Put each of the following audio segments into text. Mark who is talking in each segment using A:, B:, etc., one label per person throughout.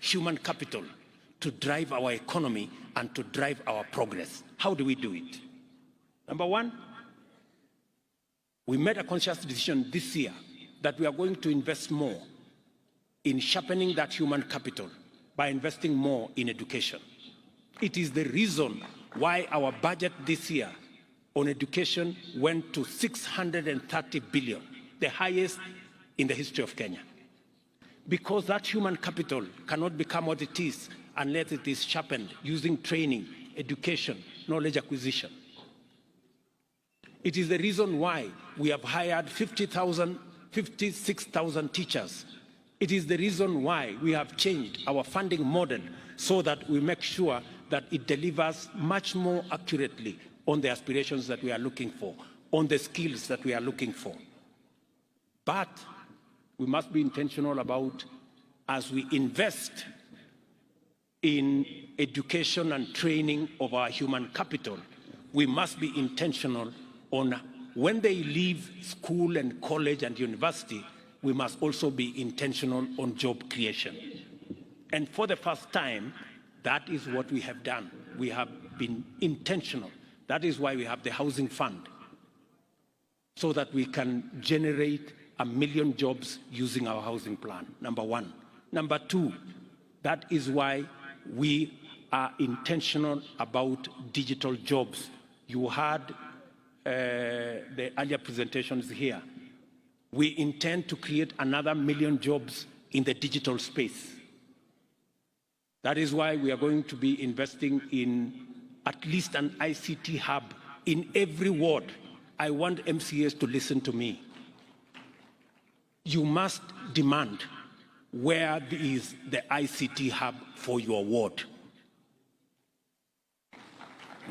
A: human capital to drive our economy and to drive our progress. How do we do it? Number one, we made a conscious decision this year that we are going to invest more in sharpening that human capital by investing more in education. It is the reason why our budget this year on education went to 630 billion, the highest in the history of Kenya. Because that human capital cannot become what it is unless it is sharpened using training, education, knowledge acquisition. It is the reason why we have hired 56,000 teachers. It is the reason why we have changed our funding model so that we make sure that it delivers much more accurately on the aspirations that we are looking for, on the skills that we are looking for. But we must be intentional about, as we invest in education and training of our human capital, we must be intentional on when they leave school and college and university, we must also be intentional on job creation. And for the first time, that is what we have done. We have been intentional. That is why we have the housing fund, so that we can generate 1 million jobs using our housing plan, number one. Number two, that is why we are intentional about digital jobs. You heard the earlier presentations here. We intend to create another 1 million jobs in the digital space. That is why we are going to be investing in at least an ICT hub in every ward. I want MCAs to listen to me. You must demand where is the ICT hub for your ward.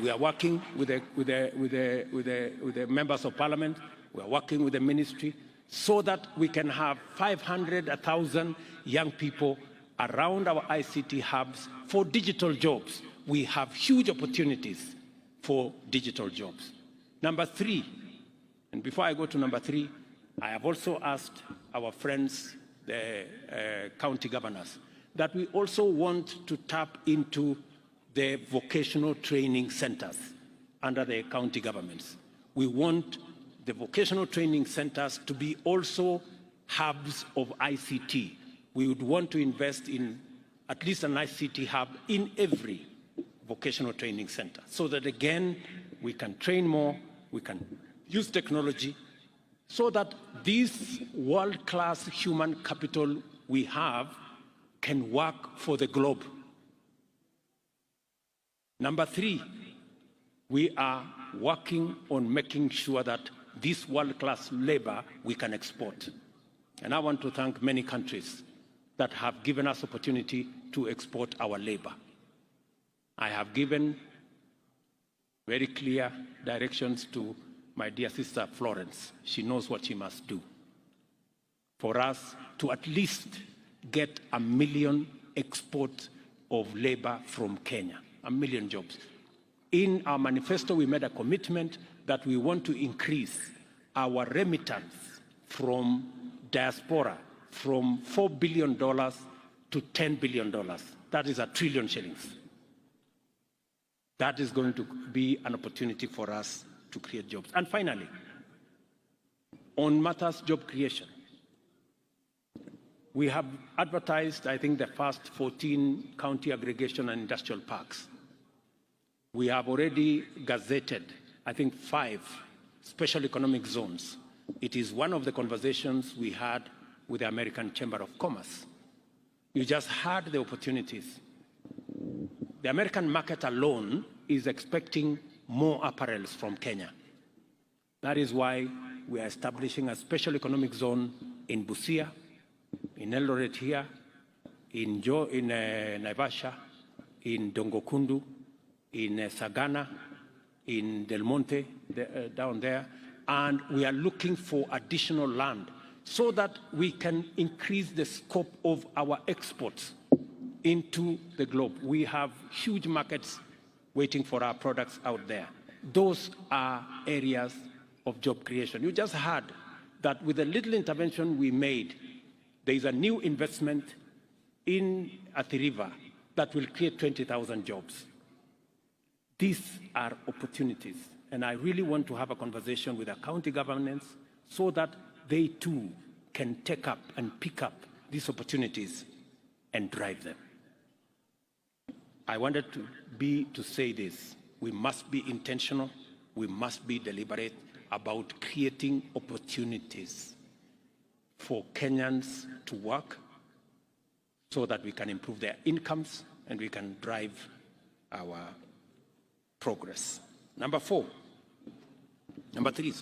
A: We are working with the members of parliament. We are working with the ministry so that we can have 500, 1,000 young people around our ICT hubs for digital jobs. We have huge opportunities for digital jobs. Number three, and before I go to number three, I have also asked our friends, the county governors, that we also want to tap into the vocational training centers under the county governments. We want the vocational training centers to be also hubs of ICT. We would want to invest in at least an ICT hub in every vocational training center, so that again, we can train more, we can use technology, so that this world-class human capital we have can work for the globe. Number three, we are working on making sure that this world-class labor we can export. And I want to thank many countries that have given us opportunity to export our labor. I have given very clear directions to my dear sister Florence. She knows what she must do for us to at least get 1 million exports of labor from Kenya, 1 million jobs. In our manifesto, we made a commitment that we want to increase our remittance from diaspora from $4 billion to $10 billion. That is 1 trillion shillings. That is going to be an opportunity for us to create jobs. And finally, on matters job creation, we have advertised, I think, the first 14 county aggregation and industrial parks. We have already gazetted, I think, 5 special economic zones. It is one of the conversations we had with the American Chamber of Commerce. You just heard the opportunities. The American market alone is expecting more apparels from Kenya. That is why we are establishing a special economic zone in Busia, in Eldoret here, in Naivasha, in Dongokundu, in Sagana, in Del Monte, down there, and we are looking for additional land so that we can increase the scope of our exports into the globe. We have huge markets waiting for our products out there. Those are areas of job creation. You just heard that with the little intervention we made, there is a new investment in Athi River that will create 20,000 jobs. These are opportunities, and I really want to have a conversation with the county governments so that they too can take up and pick up these opportunities and drive them. I wanted to say this. We must be intentional. We must be deliberate about creating opportunities for Kenyans to work so that we can improve their incomes and we can drive our progress. Number three,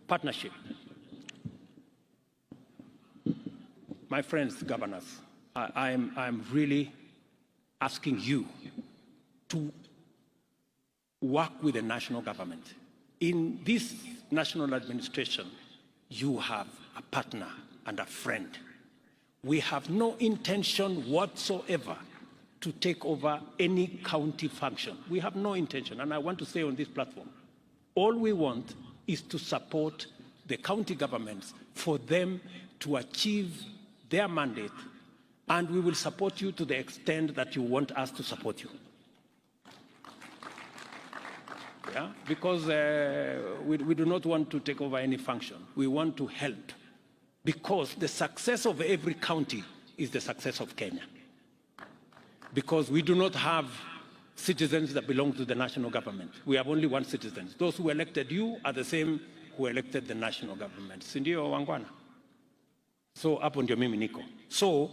A: partnership. My friends, governors, I'm really asking you to work with the national government. In this national administration, you have a partner and a friend. We have no intention whatsoever to take over any county function. We have no intention, and I want to say on this platform, all we want is to support the county governments for them to achieve their mandate, and we will support you to the extent that you want us to support you. Yeah? Because we do not want to take over any function. We want to help, because the success of every county is the success of Kenya. Because we do not have citizens that belong to the national government. We have only one citizen. Those who elected you are the same who elected the national government. Sindio wangwana? So hapo ndio mimi niko. So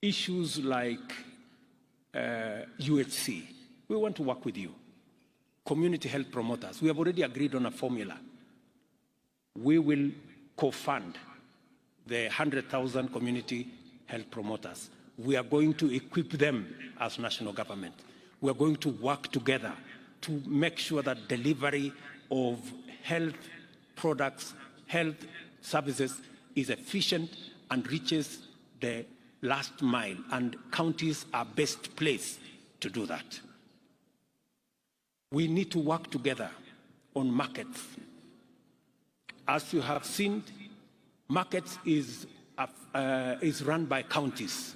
A: issues like UHC, we want to work with you. Community health promoters, we have already agreed on a formula. We will co-fund the 100,000 community health promoters. We are going to equip them as national government. We are going to work together to make sure that delivery of health products, health services is efficient and reaches the last mile, and counties are best placed to do that. We need to work together on markets. As you have seen, markets is run by counties.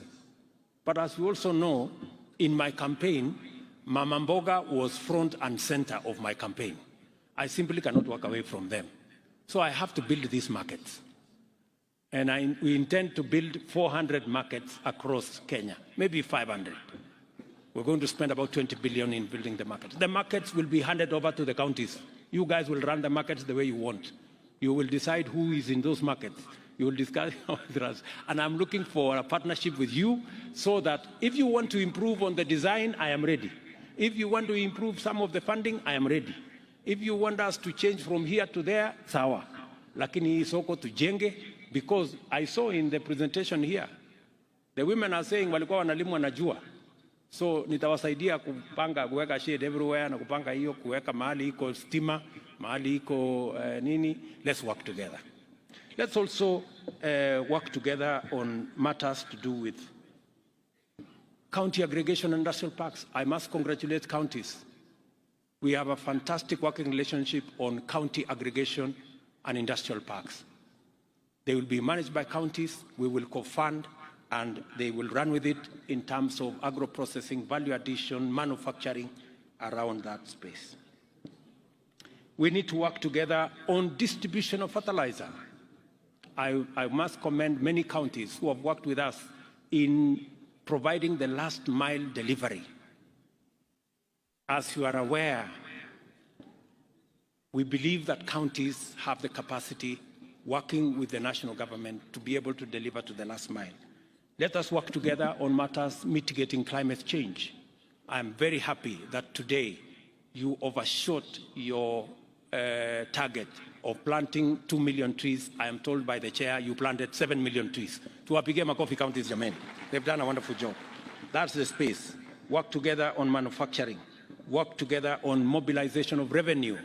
A: But as you also know, in my campaign, Mama Mboga was front and center of my campaign. I simply cannot walk away from them. So I have to build these markets. And we intend to build 400 markets across Kenya, maybe 500. We're going to spend about 20 billion in building the markets. The markets will be handed over to the counties. You guys will run the markets the way you want. You will decide who is in those markets. You will discuss with us. And I'm looking for a partnership with you so that if you want to improve on the design, I am ready. If you want to improve some of the funding, I am ready. If you want us to change from here to there, sawa. Lakini soko tujenge, because I saw in the presentation here, the women are saying walikuwa wanalimwa na jua. So nitawasaidia kupanga kuweka shade everywhere na kupanga hiyo kuweka mahali iko stima, mahali iko nini. Let's work together. Let's also work together on matters to do with county aggregation and industrial parks. I must congratulate counties. We have a fantastic working relationship on county aggregation and industrial parks. They will be managed by counties. We will co-fund, and they will run with it in terms of agro-processing, value addition, manufacturing around that space. We need to work together on distribution of fertilizer. I must commend many counties who have worked with us in providing the last mile delivery. As you are aware, we believe that counties have the capacity, working with the national government, to be able to deliver to the last mile. Let us work together on matters mitigating climate change. I'm very happy that today you overshot your target of planting 2 million trees. I am told by the chair you planted 7 million trees. Tuwapige makofi counties jameni. They've done a wonderful job. That's the space. Work together on manufacturing. Work together on mobilization of revenue.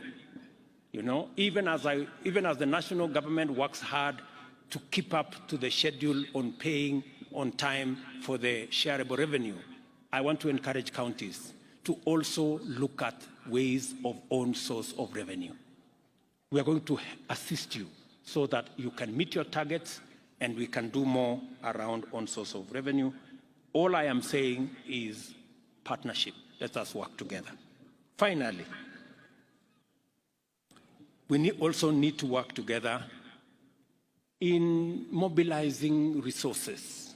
A: You know, even as the national government works hard to keep up to the schedule on paying on time for the shareable revenue, I want to encourage counties to also look at ways of own source of revenue. We are going to assist you so that you can meet your targets and we can do more around on source of revenue. All I am saying is partnership. Let us work together. Finally, we also need to work together in mobilizing resources.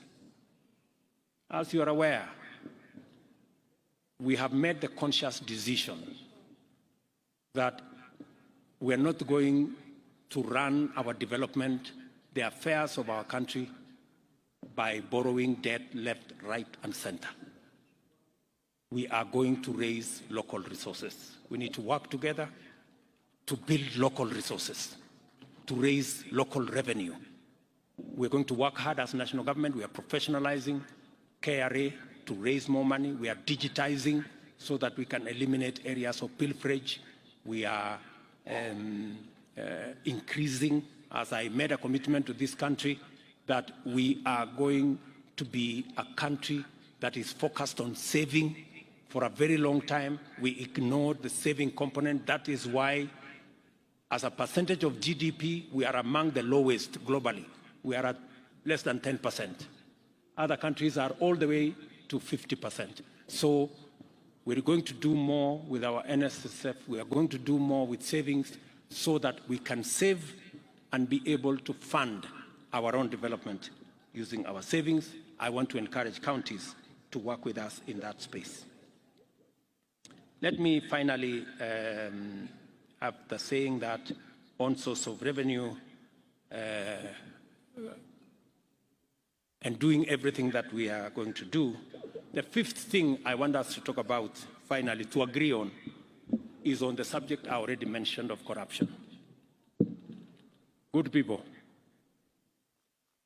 A: As you are aware, we have made the conscious decision that we are not going to run our development, the affairs of our country, by borrowing debt left, right, and center. We are going to raise local resources. We need to work together to build local resources, to raise local revenue. We're going to work hard as national government. We are professionalizing KRA to raise more money. We are digitizing so that we can eliminate areas of pilferage. We are increasing, as I made a commitment to this country, that we are going to be a country that is focused on saving. For a very long time, we ignored the saving component. That is why, as a percentage of GDP, we are among the lowest globally. We are at less than 10%. Other countries are all the way to 50%. So we're going to do more with our NSSF. We are going to do more with savings so that we can save and be able to fund our own development using our savings. I want to encourage counties to work with us in that space. Let me finally, after saying that on source of revenue and doing everything that we are going to do, the fifth thing I want us to talk about, finally, to agree on, is on the subject I already mentioned of corruption. Good people,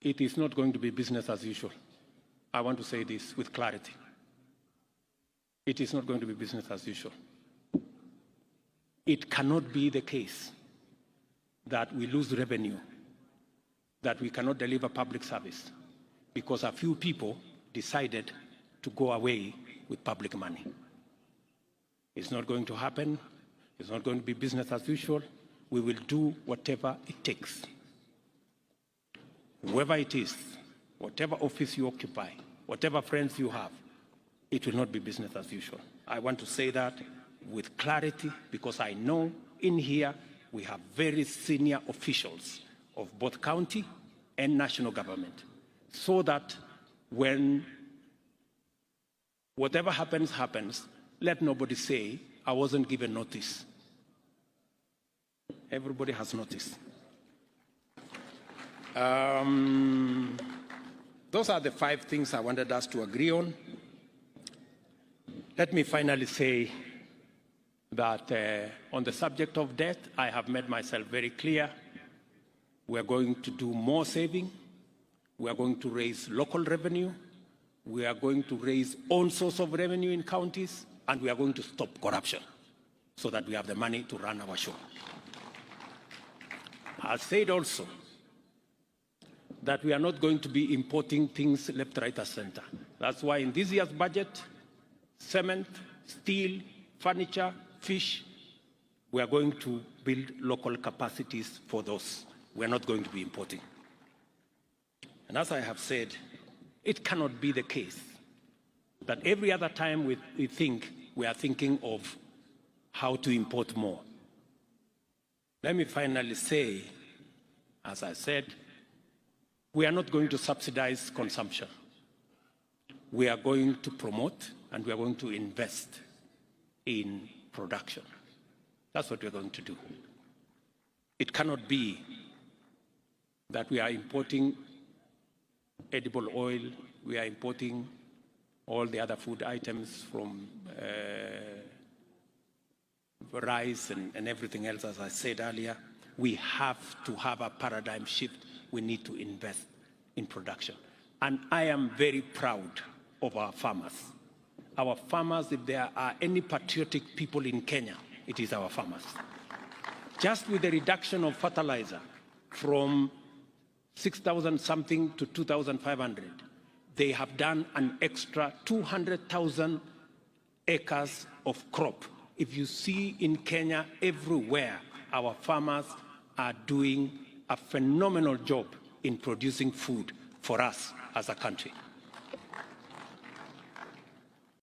A: it is not going to be business as usual. I want to say this with clarity. It is not going to be business as usual. It cannot be the case that we lose revenue, that we cannot deliver public service because a few people decided to go away with public money. It's not going to happen. It's not going to be business as usual. We will do whatever it takes. Whoever it is, whatever office you occupy, whatever friends you have, it will not be business as usual. I want to say that with clarity because I know in here we have very senior officials of both county and national government, so that when whatever happens, happens, let nobody say, I wasn't given notice. Everybody has notice. Those are the 5 things I wanted us to agree on. Let me finally say that on the subject of debt, I have made myself very clear. We are going to do more saving. We are going to raise local revenue. We are going to raise own source of revenue in counties. And we are going to stop corruption so that we have the money to run our show. I said also that we are not going to be importing things left, right, or center. That's why in this year's budget, cement, steel, furniture, fish, we are going to build local capacities for those. We are not going to be importing. And as I have said, it cannot be the case that every other time we think, we are thinking of how to import more. Let me finally say, as I said, we are not going to subsidize consumption. We are going to promote and we are going to invest in production. That's what we're going to do. It cannot be that we are importing edible oil, we are importing all the other food items from rice and everything else, as I said earlier. We have to have a paradigm shift. We need to invest in production. And I am very proud of our farmers. Our farmers, if there are any patriotic people in Kenya, it is our farmers. Just with the reduction of fertilizer from 6,000 something to 2,500, they have done an extra 200,000 acres of crop. If you see in Kenya, everywhere, our farmers are doing a phenomenal job in producing food for us as a country.